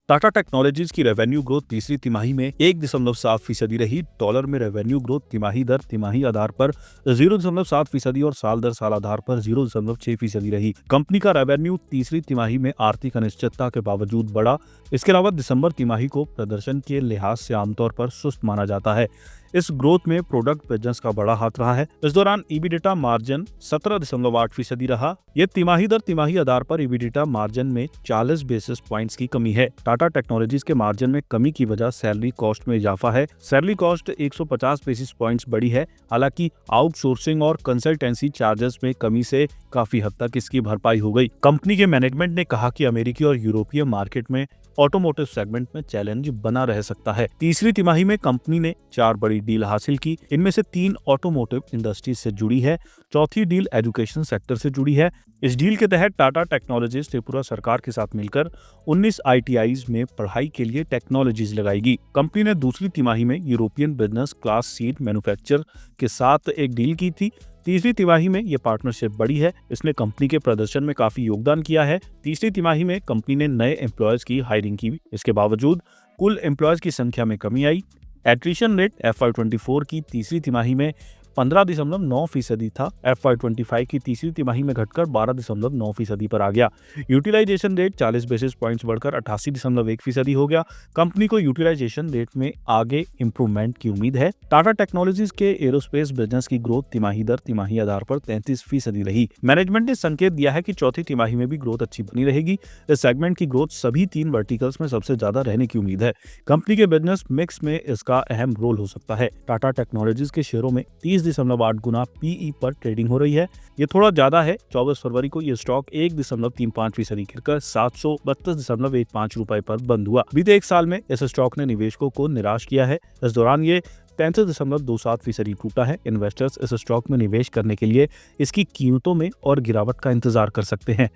Tata technologies की revenue growth तीसरी तिमाही में 1.7% रही। डॉलर में रेवेन्यू ग्रोथ तिमाही दर तिमाही आधार पर 0.7% और साल दर साल आधार पर 0.6% रही। कंपनी का रेवेन्यू तीसरी तिमाही में आर्थिक अनिश्चितता के बावजूद बढ़ा। इसके अलावा दिसंबर तिमाही को प्रदर्शन के लिहाज से आमतौर पर सुस्त माना जाता है। इस ग्रोथ में प्रोडक्ट बिजनेस का बड़ा हाथ रहा है। इस दौरान ईबिडिटा मार्जिन 17.8% रहा। यह तिमाही दर तिमाही आधार पर ईबिडिटा मार्जिन में 40 बेसिस पॉइंट्स की कमी है। टाटा टेक्नोलॉजीज के मार्जिन में कमी की वजह सैलरी कॉस्ट में इजाफा है। सैलरी कॉस्ट 150 बेसिस पॉइंट्स बढ़ी है। हालांकि आउटसोर्सिंग और कंसल्टेंसी चार्जेस में कमी से काफी हद तक इसकी भरपाई हो गई। कंपनी के मैनेजमेंट ने कहा कि अमेरिकी और यूरोपीय मार्केट में ऑटोमोटिव सेगमेंट में चैलेंज बना रह सकता है। तीसरी तिमाही में कंपनी ने 4 बड़ी डील हासिल की। इनमें से 3 ऑटोमोटिव इंडस्ट्री से जुड़ी है। चौथी डील एजुकेशन सेक्टर से जुड़ी है। इस डील के तहत टाटा टेक्नोलॉजीज त्रिपुरा सरकार के साथ मिलकर 19 ITIs में पढ़ाई के लिए टेक्नोलॉजीज लगाएगी। कंपनी ने दूसरी तिमाही में European business class seat manufacturer के साथ एक डील की थी। तीसरी तिमाही में यह पार्टनरशिप बड़ी है। इसने कंपनी के प्रदर्शन में काफी योगदान किया है। तीसरी तिमाही में कंपनी ने नए एम्प्लॉयज की हायरिंग की। इसके बावजूद कुल एम्प्लॉयज की संख्या में कमी आई। एट्रिशन रेट FY24 की तीसरी तिमाही में 15.9% था। FY25 की तीसरी तिमाही में घटकर 12.9% पर आ गया। यूटिलाइजेशन रेट 40 बेसिस पॉइंट्स बढ़कर 88.1% हो गया। कंपनी को यूटिलाइजेशन रेट में आगे इंप्रूवमेंट की उम्मीद है। टाटा टेक्नोलॉजीज के एरोस्पेस बिजनेस की ग्रोथ तिमाही दर तिमाही आधार पर 33% रही। मैनेजमेंट ने संकेत दिया है कि चौथी तिमाही में भी ग्रोथ अच्छी बनी रहेगी। इस सेगमेंट की ग्रोथ सभी 3 वर्टिकल्स में सबसे ज्यादा रहने की उम्मीद है। कंपनी के बिजनेस मिक्स में इसका अहम रोल हो सकता है। टाटा टेक्नोलॉजीज के शेयरों में 30.8 गुना PE पर ट्रेडिंग हो रही है। ये थोड़ा ज्यादा है। 24 फरवरी को ये स्टॉक 1.35% गिरकर 732.15 रुपए पर बंद हुआ। बीते एक साल में इस स्टॉक ने निवेशकों को निराश किया है। इस दौरान ये 33.27% टूटा है। इन्वेस्टर्स इस स्टॉक में निवेश करने के लिए इसकी कीमतों में और गिरावट का इंतजार कर सकते हैं।